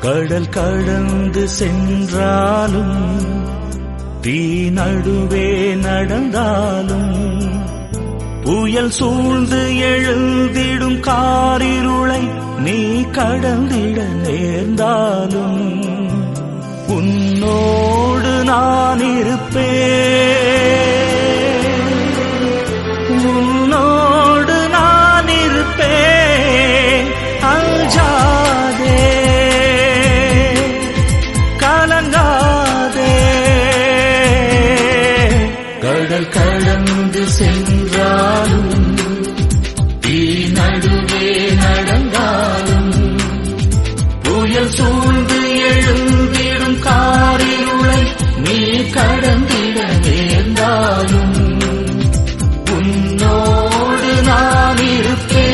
கடல் கடந்து சென்றாலும் தீ நடுவே நடந்தாலும் புயல் சூழ்ந்து எழுந்திடும் காரிருளை நீ கடந்திட நேர்ந்தாலும் உன்னோடு நான் இருப்பேன், உன்னோடு நான் இருப்பேன். அஞ்சாதே, கலங்காதே. கடல் கடந்து சென்றாலும் தீ நடுவே நடந்தாலும் புயல் சூழ்ந்து எழுந்திடும் காரிருளை நீ கடந்திட நேர்ந்தாலும் உன்னோடு நான் இருப்பேன்,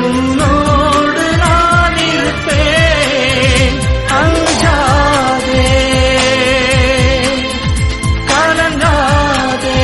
உன்னோடு நான் இருப்பேன். அஞ்சாதே, கலங்காதே.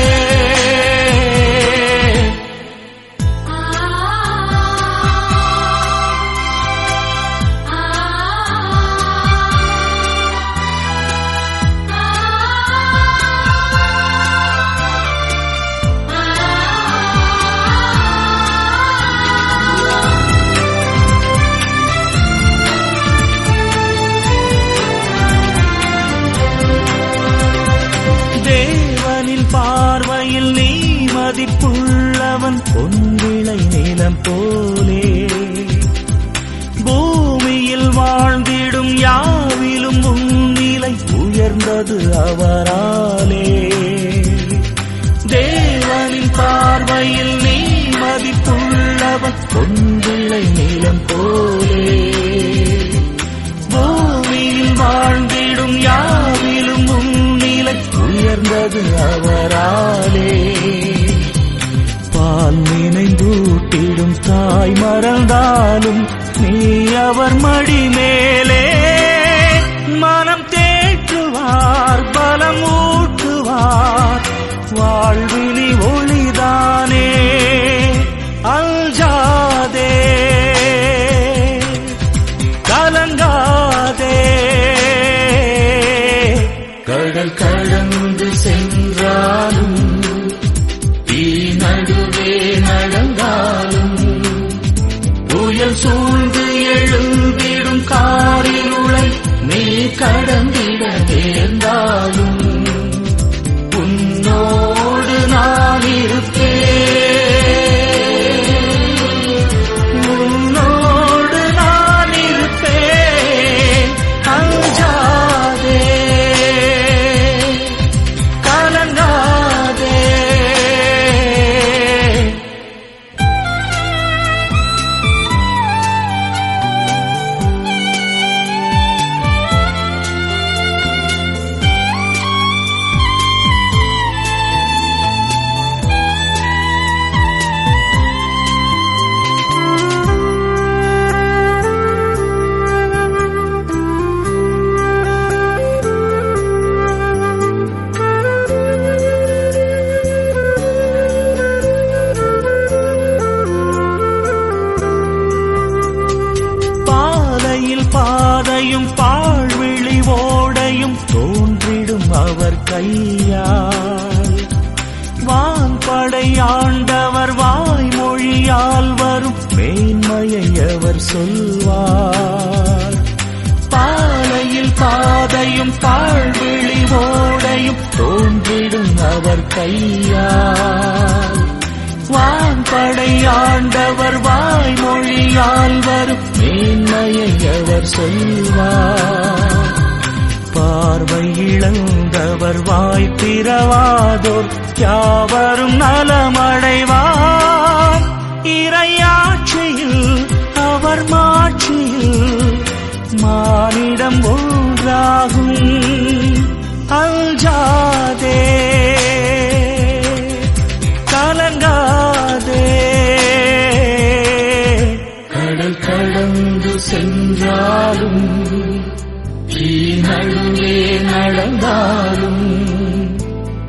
தேவனின் பார்வையில் நீ மதிப்புள்ளவன், பொன்விளை நிலம் போலே. பூமியில் வாழ்ந்திடும் யாவிலும் உன்னிலை உயர்ந்தது அவராலே. தேவனின் பார்வையில் நீ மதிப்புள்ளவன், பொன்விளை நிலம் போலே. பூமியில் வாழ்ந்திடும் யாவிலும் உன்னிலை உயர்ந்தது அவராலே. பால் நினைந்தூட்டிடும் தாய் மறந்தாலும் நீ அவர் மடி மேலே. மனம் தேற்றுவார், பலம் ஊட்டுவார், வாழ்வினி ஒளிதானே. அஞ்சாதே, கலங்காதே. கடல் கடந்து சென்றாலும் தீ நடுவே நடந்தாலும் புயல் சூழ்ந்து எழுந்திடும் காரிருளை நீ கடந்திட நேர்ந்தாலும் உன்னோடு நான் இருப்பேன், உன்னோடு நான் இருப்பேன். அஞ்சாதே, கலங்காதே. பாதையும் பாழ்விழி ஓடையும் தோன்றிடும் அவர் கையால். வான்படையாண்டவர் வாய்மொழியால் வரும் மேன்மையை அவர் சொல்வார். பாலையில் பாதையும் பாழ்விழி ஓடையும் தோன்றிடும் அவர் கையால். வான்படையாண்டவர் வாய்மொழியால் வரும் மேன்மையை அவர் சொல்வார். பார்வை இழந்தவர் வாய் திறவாதோர் யாவரும் நலமடைவார். இறையாட்சியில் அவர் மாட்சியில் மானிடம் ஒன்றாகும். அஞ்சாதே, கலங்காதே. கடல் கடந்து சென்றாலும் தீ நடுவே நடந்தாலும்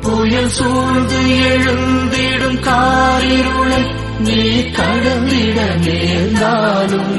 புயல் சூழ்ந்து எழுந்திடும் காரிருளை நீ கடந்திட நேர்ந்தாலும்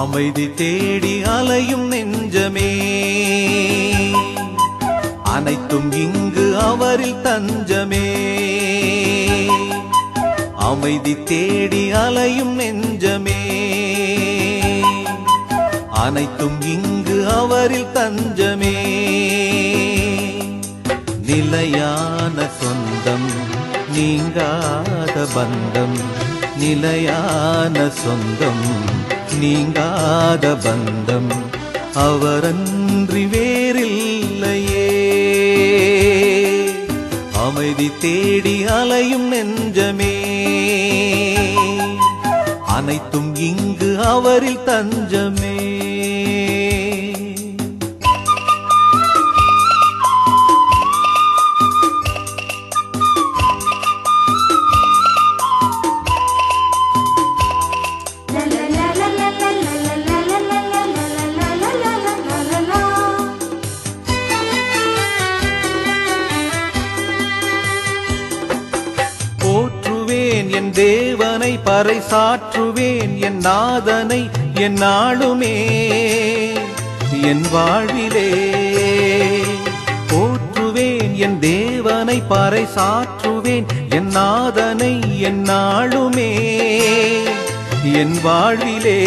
அமைதி தேடி அலையும் நெஞ்சமே, அனைத்தும் இங்கு அவரில் தஞ்சமே. அமைதி தேடி அலையும் நெஞ்சமே, அனைத்தும் இங்கு அவரில் தஞ்சமே. நிலையான சொந்தம் நீங்காத பந்தம், நிலையான சொந்தம் நீங்காத பந்தம் அவரன்றி வேறில்லையே. அமைதி தேடி அலையும் நெஞ்சமே, அனைத்தும் இங்கு அவரில் தஞ்சமே. என் தேவனை பறைசாற்றுவேன், என் நாதனை என் நாளுமே என் வாழ்விலே. போற்றுவேன் என் தேவனை பறைசாற்றுவேன், என் நாதனை என் நாளுமே என் வாழ்விலே.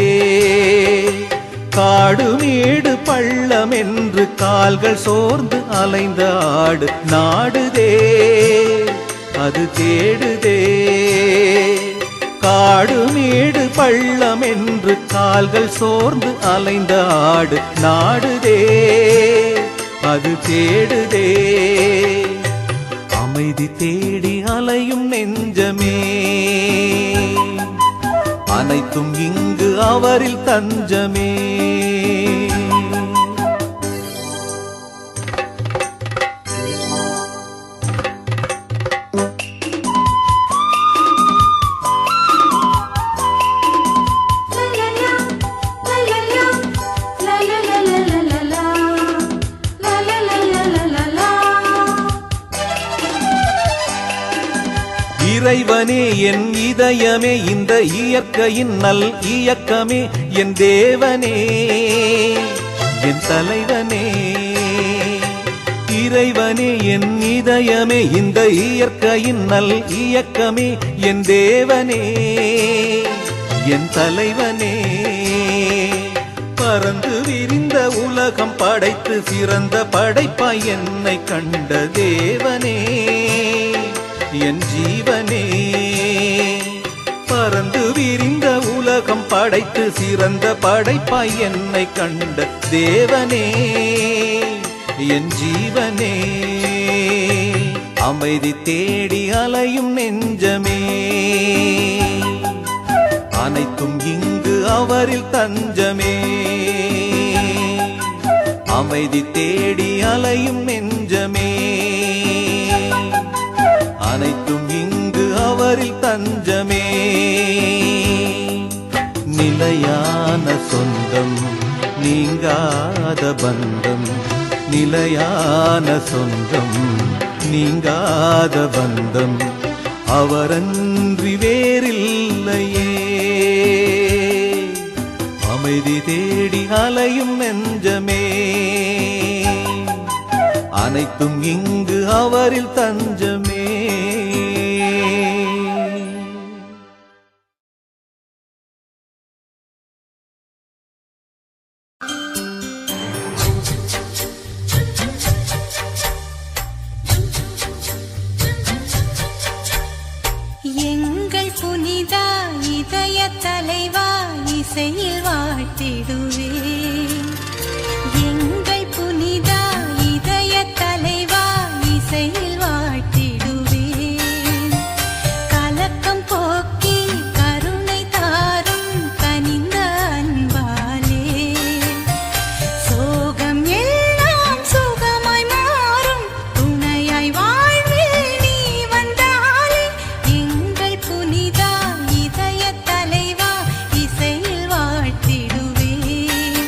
காடு மேடு பள்ளம் என்று கால்கள் சோர்ந்து அலைந்த ஆடு நாடுதே, அது தேடுதே. காடு மேடு பள்ளம் என்று கால்கள் சோர்ந்து அலைந்த ஆடு நாடுதே, அது தேடுதே. அமைதி தேடி அலையும் நெஞ்சமே, அனைத்தும் இங்கு அவரில் தஞ்சமே. இறைவனே என் இதயமே, இந்த இயற்கையின் நல் இயக்கமே, என் தேவனே என் தலைவனே. இறைவனே என் இதயமே, இந்த இயற்கையின் நல் இயக்கமே, என் தேவனே என் தலைவனே. பறந்து விரிந்த உலகம் படைத்து சிறந்த படைப்பாய் என்னை கண்ட தேவனே என் ஜீவனே. பறந்து விரிந்த உலகம் படைத்து சிறந்த படைப்பாய் என்னை கண்ட தேவனே என் ஜீவனே. அமைதி தேடி அலையும் நெஞ்சமே, அனைத்தும் இங்கு அவரில் தஞ்சமே. அமைதி தேடி அலையும் நெஞ்சமே, அனைத்தும் இங்கு அவரில் தஞ்சமே. நிலையான சொந்தம் நீங்காத பந்தம், நிலையான சொந்தம் நீங்காத பந்தம் அவரன்றி வேறில்லையே. அமைதி தேடி அலையும் நெஞ்சமே, அனைத்தும் இங்கு அவரில் தஞ்சமே. எங்கள் புனிதா இதய தலைவா இசையில் வாழ்த்திடுவேன். எங்கள் புனிதா இதய தலைவா இசையில் வாழ்த்திடுவேன். கலக்கம் போக்கி கருணை தாரும் கனிந்த அன்பாலே, சோகம் எல்லாம் சுகமாய் மாறும் துணையாய் வாழ்வில் நீ வந்தாலே. எங்கள் புனிதா இதய தலைவா இசையில் வாழ்த்திடுவேன்.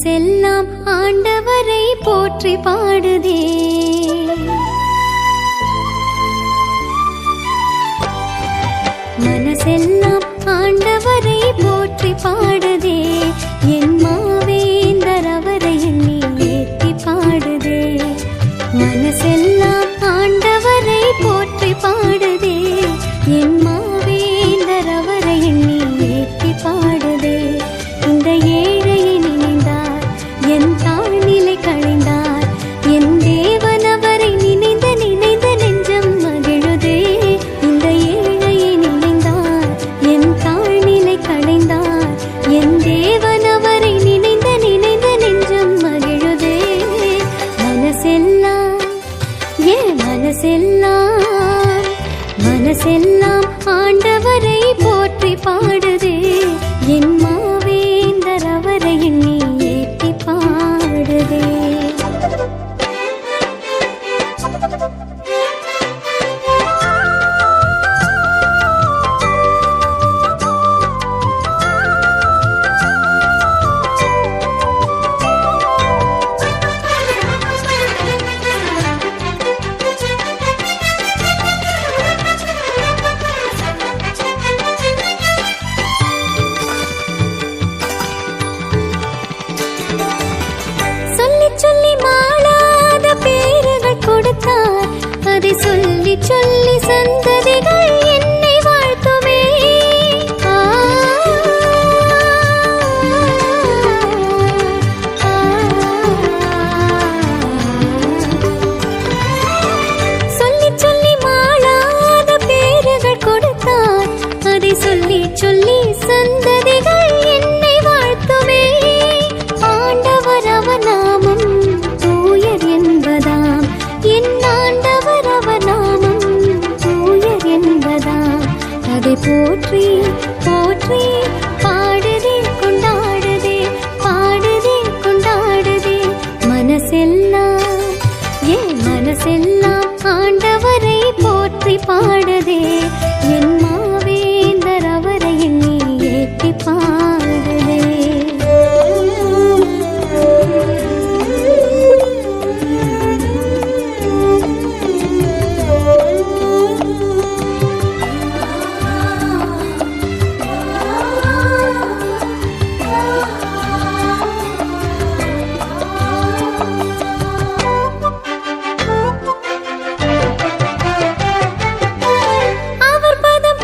மனசெல்லாம் ஆண்டவரை போற்றி பாடுதே. மனசெல்லாம் ஆண்டவரை போற்றி பாடுதே. என் மாவேந்தர் அவரை எண்ணி ஏற்றி பாடுதே. மனசெல்லாம் ஆண்டவரை போற்றி பாடுதே. என் மாவேந்தர் அவரை எண்ணி ஏற்றி பாடுதே. இந்த ஏழையை நினைந்தார், என் தாழ்நிலை களைந்தார். என் தேவன் அவரை நினைந்த நினைந்த நெஞ்சம் மகிழுதே. இந்த ஏழையை நினைந்தார், என் தாழ்நிலை களைந்தார். என் தேவன் அவரை நினைந்த நினைந்த நெஞ்சம் மகிழுதே. மனசெல்லாம் மனசெல்லாம் ஆண்டவரை போற்றி பாடுதே. என் மாவேந்தர் அவரை எண்ணி ஏற்றி பாடுதே. சொல்லி மாளாத பேறுகள் கொடுத்தார். அதை சொல்லி சொல்லி சந்ததிகள் என்னை வாழ்த்துமே. சொல்லி சொல்லி மாளாத பேறுகள் கொடுத்தார். அதை சொல்லி சொல்லி சந்ததிகள் என்னை வாழ்த்துமே. ஆண்டவர் அவர் நாமம் தூயர் என்பதாம். என் ஆண்டவர் அவர் நாமம் தூயர் என்பதாம். அதை போற்றி போற்றி பாடுதே கொண்டாடுதே, பாடுதே கொண்டாடுதே. மனசெல்லாம் ஆண்டவரை போற்றி பாடுதே. என் மாவேந்தர் அவரை எண்ணி ஏற்றி பாடுதே. அவர் பதம்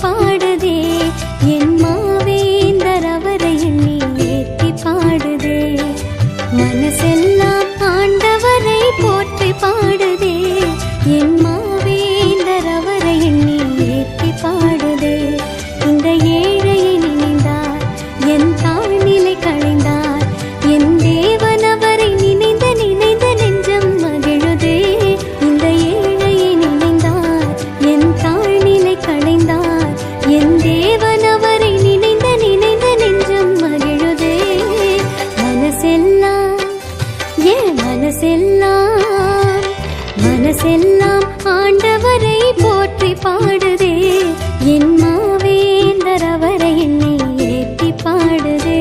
பாடுதே என் மாவேந்தர் அவரை எண்ணி ஏற்றி பாடுதே மனசெல்லாம் ஆண்டவரை போற்றி பாடுதே என் மாவேந்தர் அவரை எண்ணி ஏற்றி பாடுதே இந்த ஏழையை நினைந்தார் என் தாழ்நிலை களைந்தார் என் தேவன் அவரை நினைந்த நினைந்த நெஞ்சம் மகிழுதே இந்த ஏழையை நினைந்தார் என் தாழ்நிலை களைந்தார் என் தேவன் அவரை நினைந்த நினைந்த நெஞ்சம் மகிழுதே மனசெல்லாம் என் மனசெல்லாம் ஆண்டவரை போற்றி பாடுதே என் மாவேந்தர் அவரை என்னை ஏற்றி பாடுதே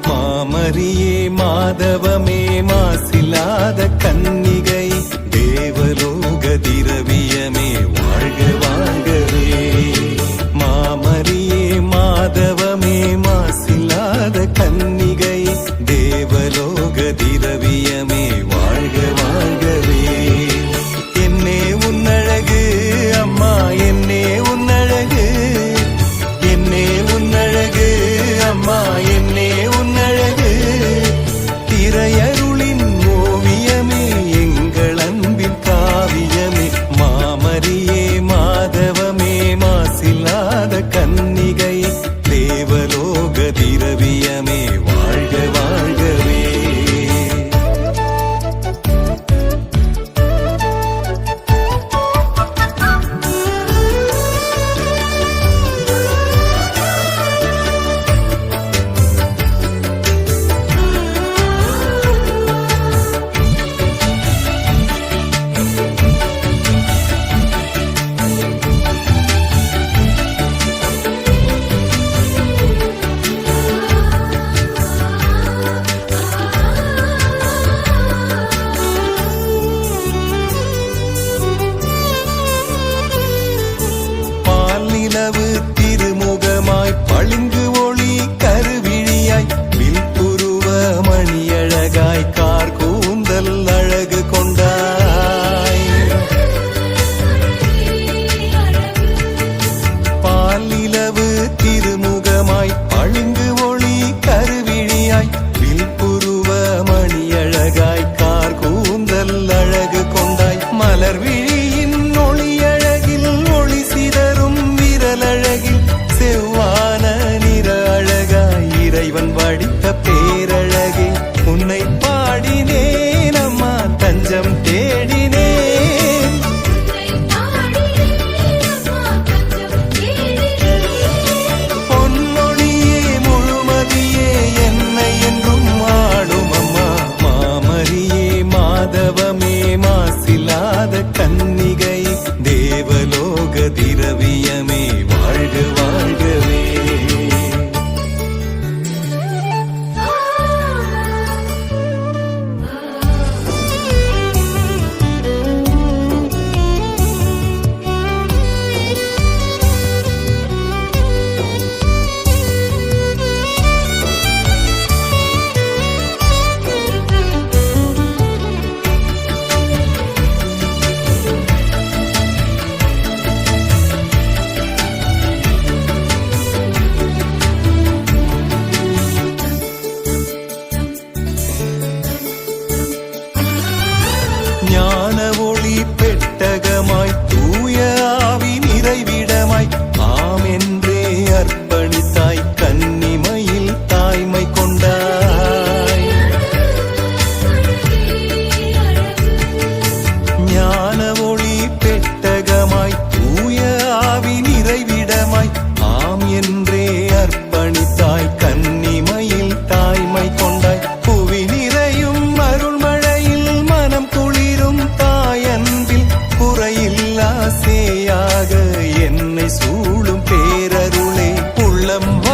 மாமரியே மாதவமே மாசில்லாத கன்னிகை தேவலோக திரவியமே வாழ்க வாழ்கவே மாமரியே மாதவமே மாசில்லாத கன்னிகை தேவலோக திரவியமே வாழ்க வாழ்கவே என்னே உன்னழகு அம்மா என்னே உன்னழகு என்னே உன்னழகு அம்மா என்னே உன்னழகு திரைய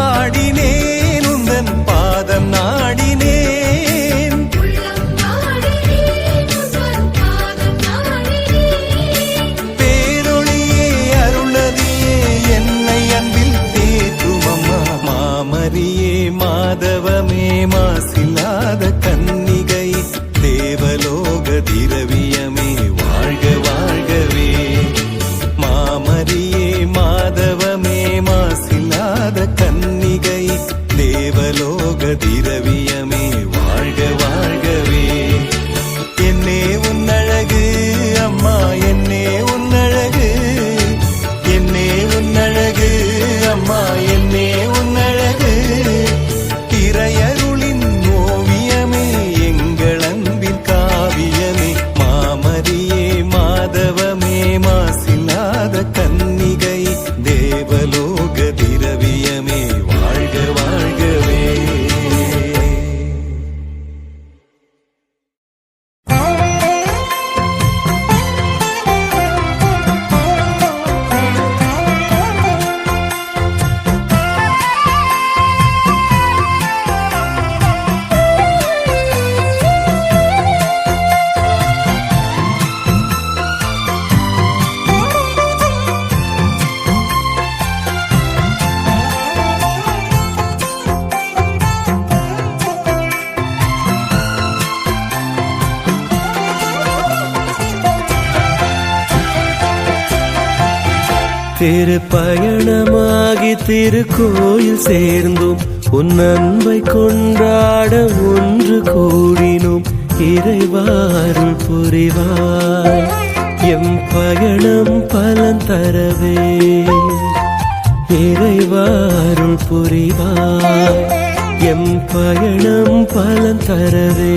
பாடினேன் உந்தன் பாதம் நாடினேன் பேரொளியே அருளதியே என்னை அன்பில் தேற்றும் அம்மா மாமரியே மாதவமே மாசில்லாத கன்னிகை தேவலோக திரவியமே வாழ்க வாழ்கவே மாமரியே மாதவமே மாசில்லாத கன்னிகை தேவலோக திரவியமே வாழ்க வாழ்கவே என்னே உன்னழகு அம்மா என்னே உன்னழகு என்னே உன்னழகு அம்மா என்னே உன்னழகு இறையருளின் ஓவியமே எங்கள் அன்பின் காவியமே மாமரியே மாதவமே மாசில்லாத கன்னிகை தேவலோக திரவியமே வாழ்க வாழ்கவே திருப்பயணமாகி திருக்கோயில் சேர்ந்தோம் உன் அன்பை கொண்டாட ஒன்று கூடினோம் இறைவாருள் புரிவாய் எம் பயணம் பலன் தரவே இறைவாருள் புரிவாய் எம் பயணம் பலன் தரவே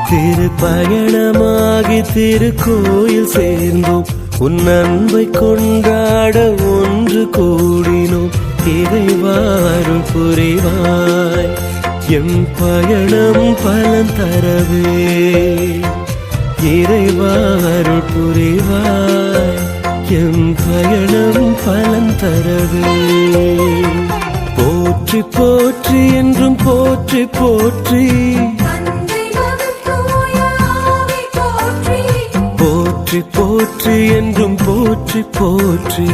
திருப்பயணமாகி திருக்கோயில் சேர்ந்தோம் உன் அன்பை கொண்டாட ஒன்று கூடினோம் இறைவாருள் புரிவாய் எம் பயணம் பலன் தரவே இறைவாருள் புரிவாய் எம் பயணம் பலன் தரவே போற்றி போற்றி என்றும் போற்றி போற்றி போற்றி போற்றி என்றும் போற்றி போற்றி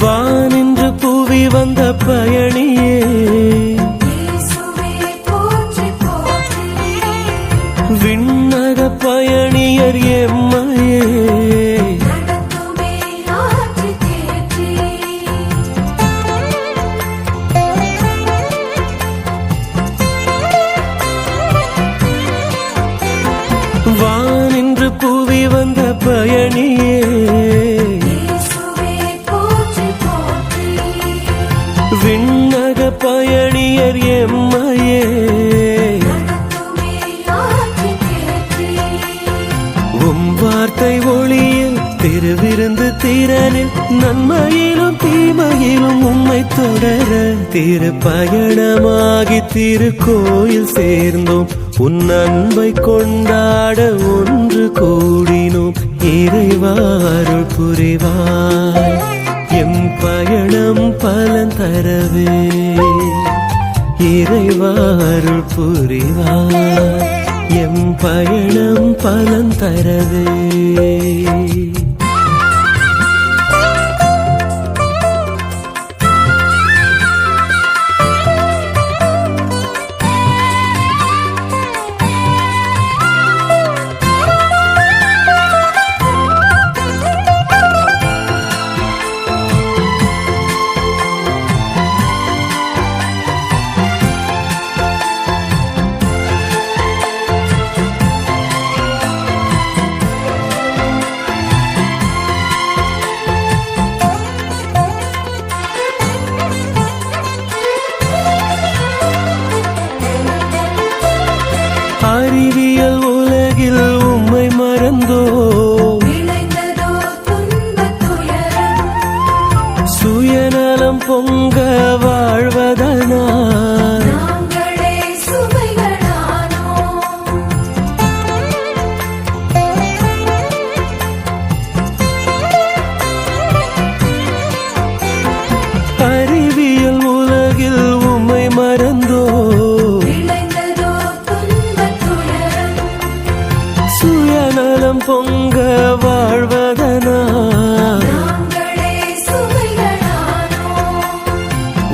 வானின்று புவி வந்த பயணியே விண்ணக பயணியர் எம்மையே வானின்று புவி வந்த பயணியே விண்ணக பயணியர் எம்மையே உம் வார்த்தை ஒளியில் திருவிருந்து திறனில் நன்மையிலும் தீமையிலும் உம்மை தொடர திருப்பயணமாகி திருக்கோயில் சேர்ந்தோம் உன் அன்பை கொண்டாட ஒன்று கூடினோம் இறைவாருள் புரிவாய் எம் பயணம் பலன் தரவே இறைவாருள் புரிவாய் எம் பயணம் பலன் தரவே பொங்க வாழ்வதனால் நாங்களே சுவைகளானோம். அறிவியல் உலகில் உம்மை மறந்தோ விளைந்ததோ துன்பத் துயரம். சுயநலம் பொங்க வாழ்வதனால் நாங்களே சுவைகளானோம்.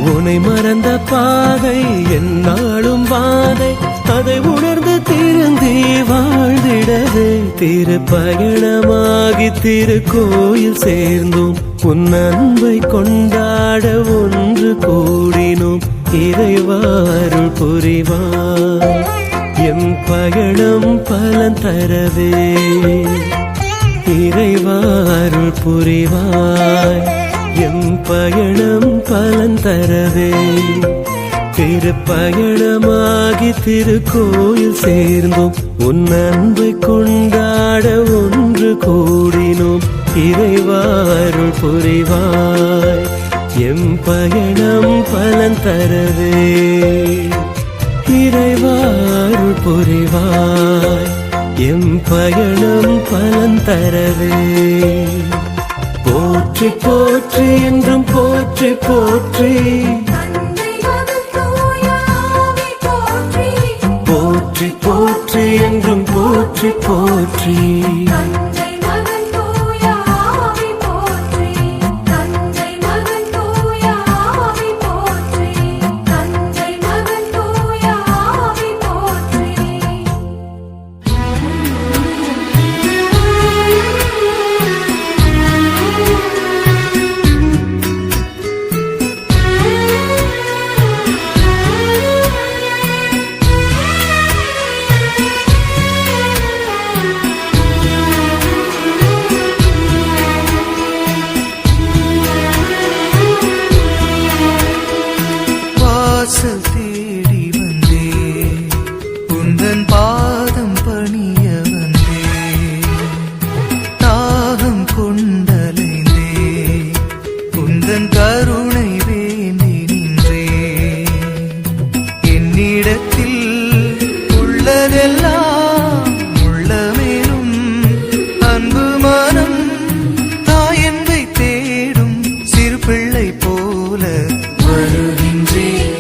உன்னை மறந்த பாதை என்னாலும் பாதை அதை உணர்ந்து திருந்தி வாழ்ந்திடவே திருப்பயணமாகி திருக்கோயில் சேர்ந்தோம் உன் அன்பை கொண்டாட ஒன்று கூடினோம் இறைவாருள் புரிவார் எம் பயணம் பலன் தரவே இறைவாருள் புரிவாய் எம் பயணம் பலன் தரவே திருப்பயணமாகி திருக்கோயில் சேர்ந்தோம் உன் அன்பை கொண்டாட ஒன்று கூடினோம் இறைவாருள் புரிவாய் எம் பயணம் பலன் தரவே இறைவாருள் புரிவாய் எம் பயணம் பலன் தரவே போற்றி போற்றி என்றும் போற்றி போற்றி தந்தை மகன் தூய ஆவி போற்றி. போற்றி போற்றி என்றும் போற்றி போற்றி தந்தை மகன் தூய ஆவி போற்றி. தந்தை மகன் தூய ஆவி போற்றி. தந்தை மகன் தூய ஆவி போற்றி. வாசல் தேடி வந்தே உந்தன் பாதம் பணிய வந்தே தாகம் கொண்டலைந்தே உந்தன் கருணை வேண்டி நின்றே என்னிடத்தில் உள்ளதெல்லாம் உள்ளமேலும் அன்பு மனம் தாயன்பை தேடும் சிறு பிள்ளை போல வருகின்றேன்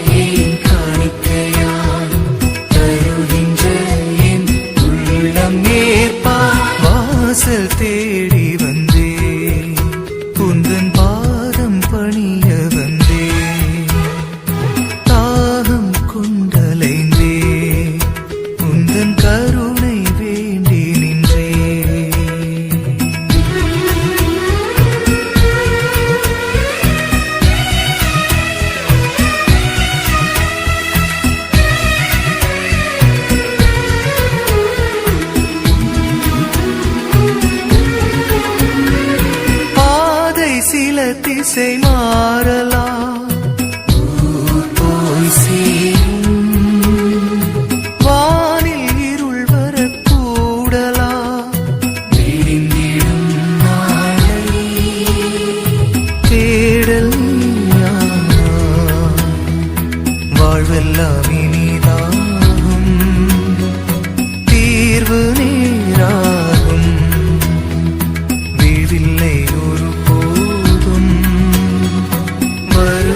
காணிக்கையாய் தருகின்ற என் உள்ளம் ஏற்பா வாசல் தேடி வந்தே உந்தன் பாதம் பணிய வந்தே தாகம் கொண்டலைந்தே உந்தன் கருணை வேண்டி நின்றே பாதை சில திசை மாறலாம் ஊர் போய் சேரும் வானில் இருள் வரக்கூடலாம் விடிந்திடும் நாளை தேடல் நீயானாய். வாழ்வெல்லாம் இனிதாகும் தீர்வு நேராகும் வீடில்லை ஒரு போதும் வரு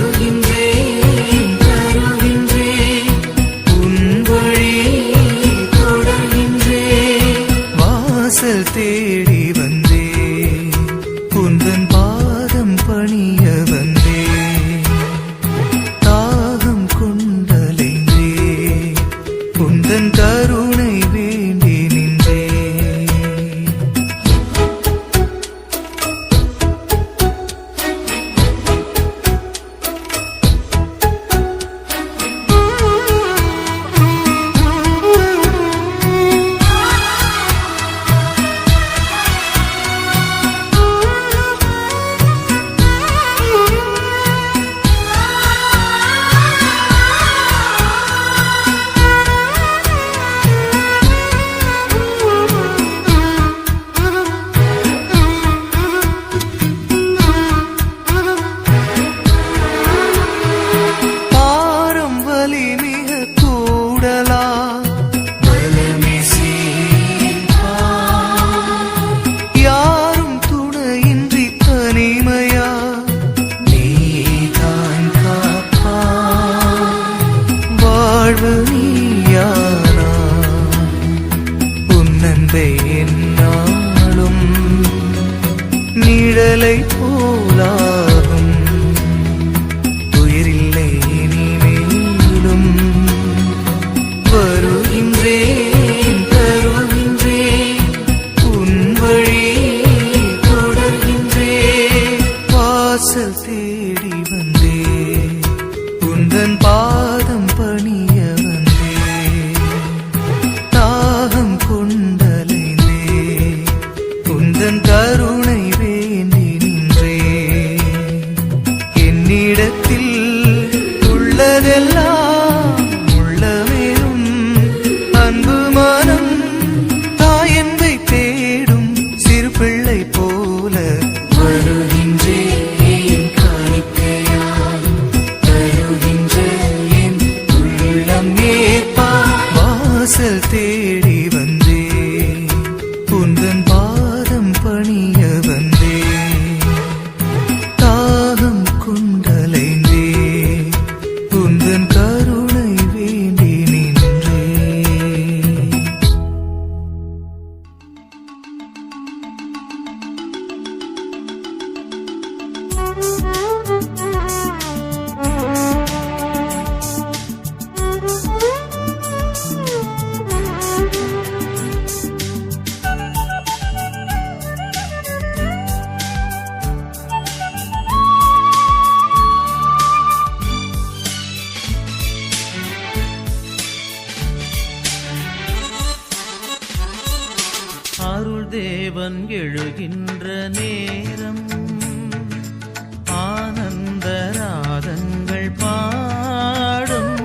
மலை போலாகும். உயிரில்லை இனிமேலும் வருகின்றேன் தருகின்றேன் உன் வழி தொடர்கின்றேன். வாசல் தேடி வந்தே உந்தன் பாதம் பணிய வந்தே. தாகம் கொண்டலைந்தே உந்தன் கருணை வேண்டி நின்றே. என்னிடத்தில் உள்ளதெல்லாம் உள்ளமேறும் அன்பு மனம் தாயன்பை தேடும் சிறு பிள்ளை போல வருகின்றேன் காணிக்கையாய் தருகின்ற என் உள்ளம் ஏற்பா. வாசல் தேடி வந்தே உந்தன் பாதம் பணிய வந்தே. தாகம் கொண்டலைந்தே உந்தன் கருணை வேண்டி நின்றே. அருள் தேவன் எழுகின்ற நேரம் ஆனந்த ராகங்கள் பாடும்.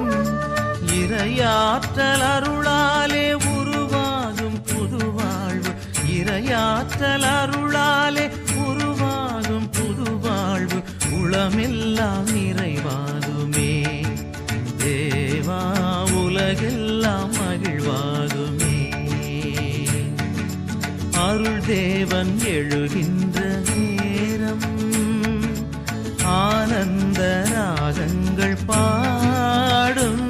இறையாற்றல் அருளாலே உருவாகும் புது வாழ்வு. இறையாற்றல் அருளாலே உருவாகும் புது வாழ்வு. உளமெல்லாம் நிறைவாகுமே தேவா உலகெல்லாம் மகிழ்வாகுமே. அருள் தேவன் எழுகின்ற நேரம் ஆனந்த ராகங்கள் பாடும்.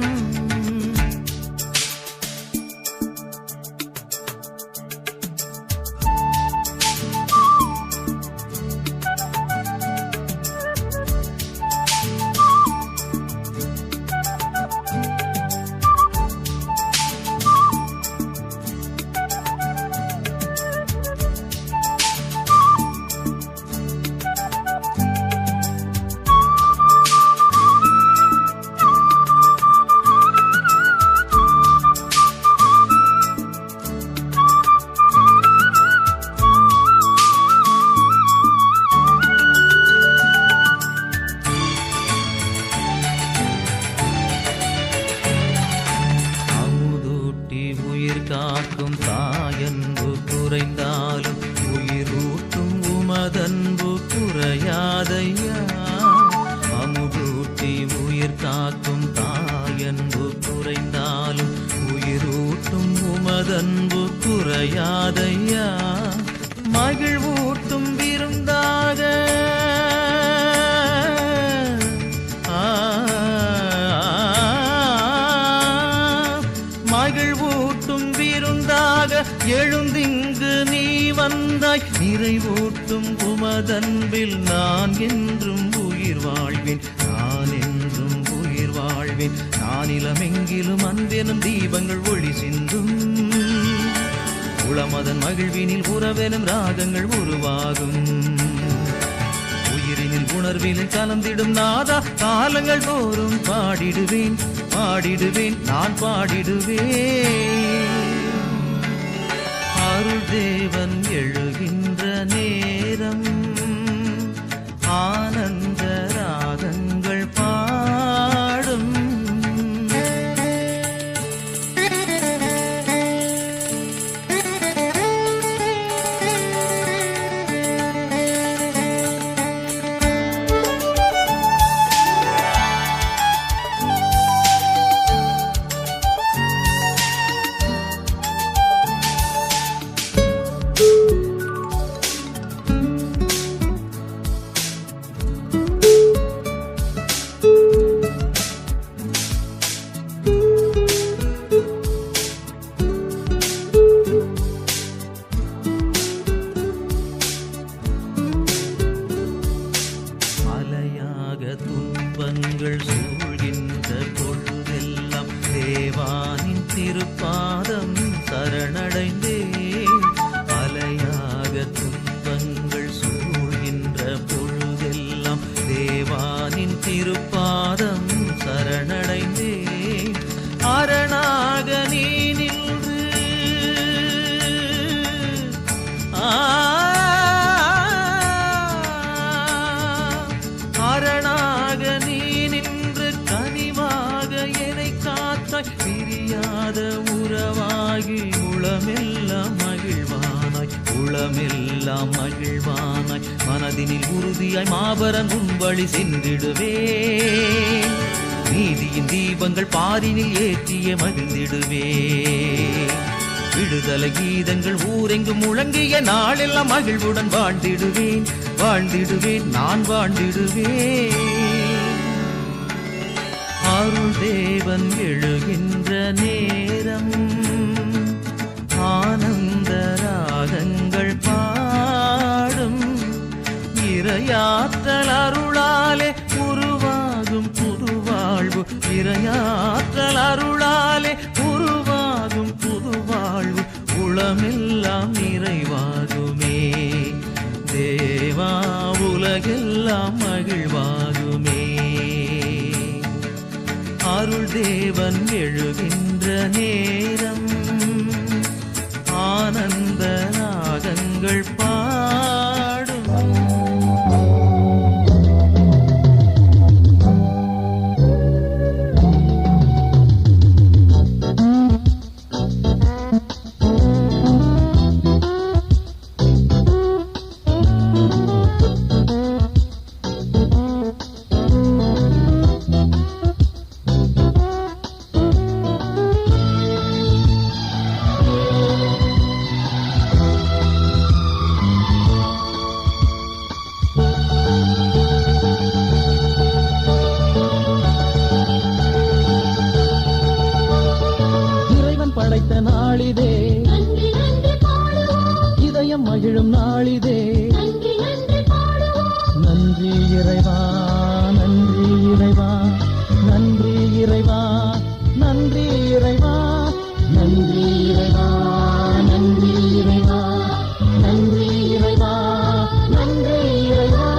காக்கும் தாயன்பு குறைந்தாலும் உயிரூட்டும் உமதன்பு குறையாதையா. அமுதூட்டி உயிர் காக்கும் தாயன்பு குறைந்தாலும் உயிரூட்டும் உமதன்பு குறையாதையா. மகிழ்வூட்டும் விருந்தாக மகிழ்வூட்டும் விருந்தாக எழுந்திங்கு நீ வந்தாய். நிறைவூட்டும் உமதன்பில் நான் என்றும் உயிர் வாழ்வேன். நான் என்றும் உயிர் வாழ்வேன். நானிலமெங்கிலும் அன்பெனும் தீபங்கள் ஒளி சிந்தும். உளமதன் மகிழ்வினில் உறவெனும் ராகங்கள் உருவாகும். உயிரினில் உணர்வினில் கலந்திடும் நாதா காலங்கள் தோறும் பாடிடுவேன் பாடிடுவேன் நான் பாடிடுவேன். அருள் தேவன் எழுகின்ற நேரம் ஆனந்த ராகங்கள் பாடும். துன்பங்கள் சூழ்கின்ற பொழுதெல்லாம் தேவானின் திருப்பாதம் சரணடைந்தேன். அலையாக துன்பங்கள் சூழ்கின்ற பொழுதெல்லாம் தேவானின் திருப்பாதம் சரணடைந்தேன். அரணாக நீ நின்று அரணாக நீ நின்று கனிவாக என்னை காத்தாய். பிரியாத உறவாகி உளமெல்லாம் மகிழ்வானாய், உளமெல்லாம் மகிழ்வானாய். மனதினில் உறுதியாய் மாபரன் உன் வழி சென்றிடுவேன். நீதியின் தீபங்கள் பாரினில் ஏற்றிய மகிழ்ந்திடுவே. விடுதலை கீதங்கள் ஊரெங்கும் முழங்கிய நாளெல்லாம் மகிழ்வுடன் வாழ்ந்திடுவேன், வாழ்ந்திடுவேன், நான் வாழ்ந்திடுவேன். அருள் தேவன் எழுகின்ற நேரம் ஆனந்த ராகங்கள் பாடும். இறையாற்றல் அருளாலே உருவாகும் புது வாழ்வு, இறையாற்றல் அருளாலே உருவாகும் புது வாழ்வு. உளமெல்லாம் நிறைவாகுமே தேவா, உலகெல்லாம் மகிழ்வாகுமே. அருள் தேவன் எழுகின்ற நேரம் ஆனந்த ராகங்கள் பாடும். படைத்த நாளிதே, இதயம் மகிழும் நாளிதே. நன்றி இறைவா, நன்றி இறைவா, நன்றி இறைவா, நன்றி இறைவா, நன்றி இறைவா, நன்றி இறைவா, நன்றி இறைவா, நன்றி இறைவா.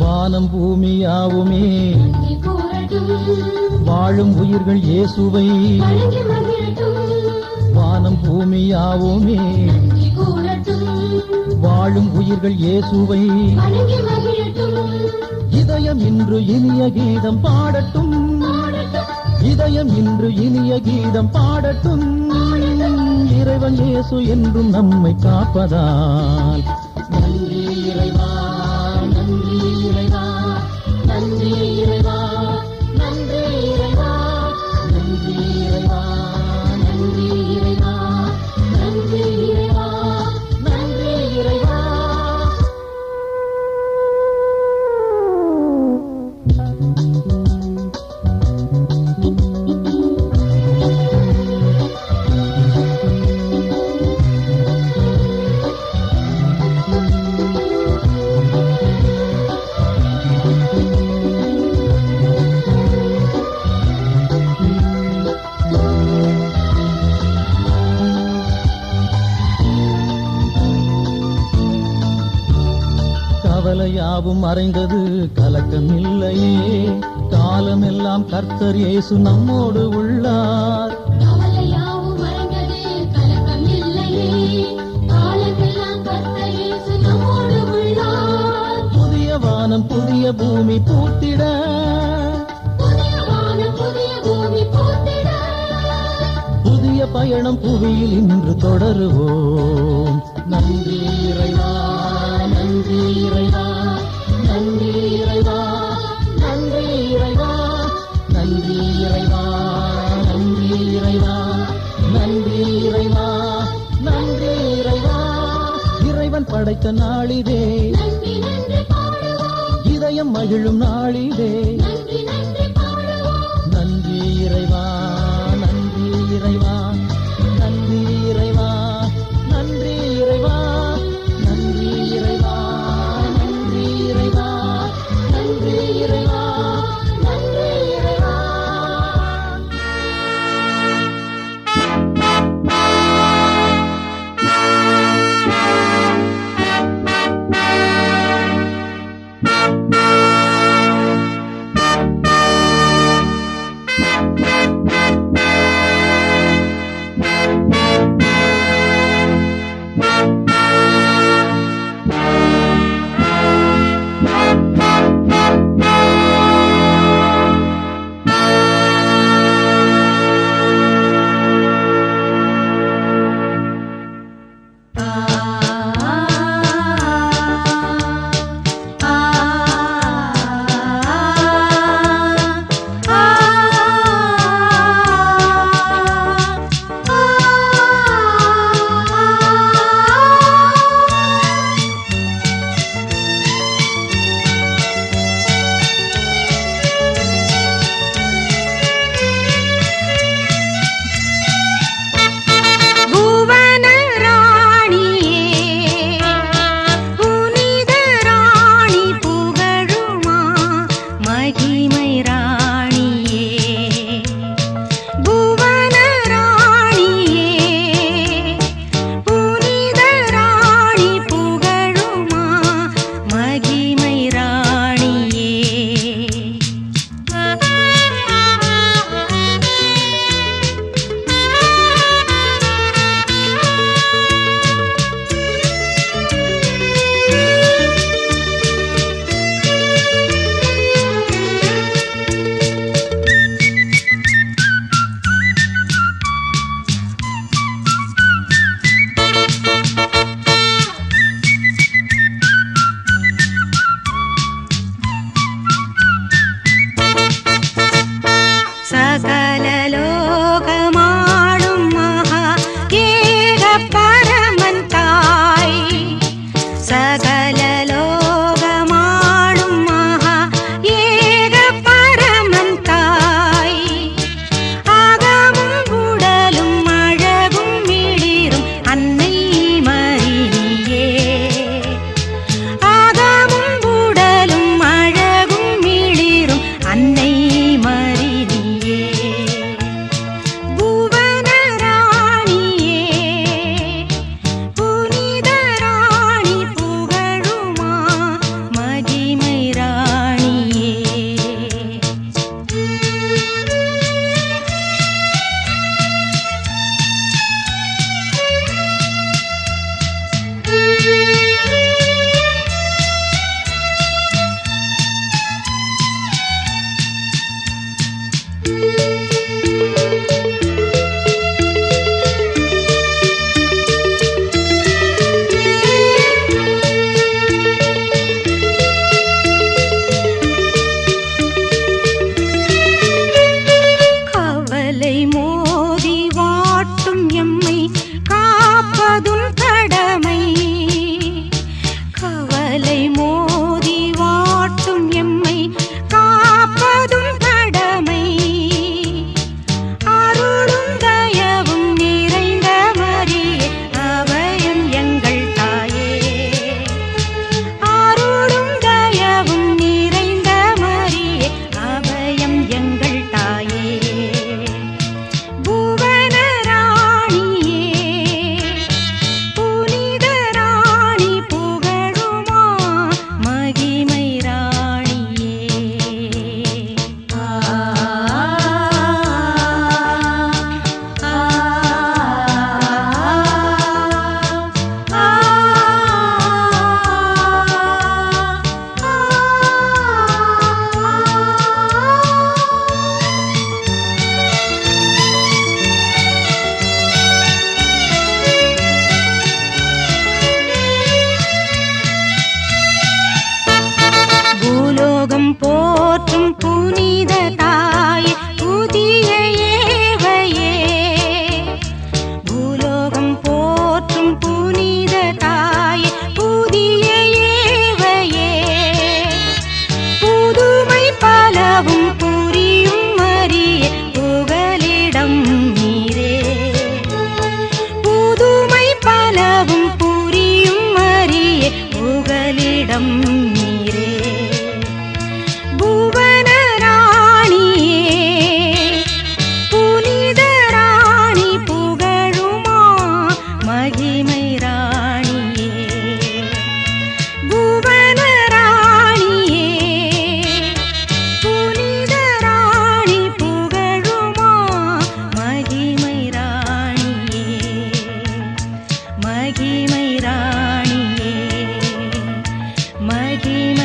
வானம் பூமியாவுமே வாழும் உயிர்கள் இயேசுவை. வானம் பூமியாவுமே வாழும் உயிர்கள் இயேசுவை. இதயம் இன்று இனிய கீதம் பாடட்டும், இதயம் இன்று இனிய கீதம் பாடட்டும். இறைவன் இயேசு என்றும் நம்மை காப்பதால் நன்றி இறைவா, நன்றி இறைவா, நன்றி இறைவா, நன்றி இறைவா, நன்றி இறைவா, நன்றி இறைவா, நன்றி இறைவா, நன்றி இறைவா. கவலையாவும் மறைந்தது, கலக்கம் இல்லையே. காலமெல்லாம் கர்த்தர் இயேசு நம்மோடு உள்ளார். கவலையாவும் மறைந்தது, கலக்கம் இல்லையே. காலமெல்லாம் கர்த்தர் இயேசு நம்மோடு உள்ளார். புதிய வானம் புதிய பூமி பூத்திட, புதிய வானம் புதிய பூமி பூத்திட, புதிய பயணம் புவியில் இன்று தொடருவோம். நன்றி இறைவா, நன்றி இறைவா, நன்றி இறைவா, நன்றி நன்றி நன்றி பாடுவோம் இதயம் மகிழும் நாளிலே நன்றி நன்றி பாடுவோம் நன்றி இறைவா நன்றி இறைவா நன்றி இறைவா நன்றி இறைவா நன்றி இறைவா நன்றி இறைவா நன்றி இறைவா நன்றி இறைவா. போற்றும் புனித தாயே புதிய இளம் நீரே புவன ராணியே புனித ராணி புகழுமா மகிமை ராணியே புவன ராணியே புனித ராணி புகழுமா மகிமை ராணியே மகிமை ராணியே மகிமை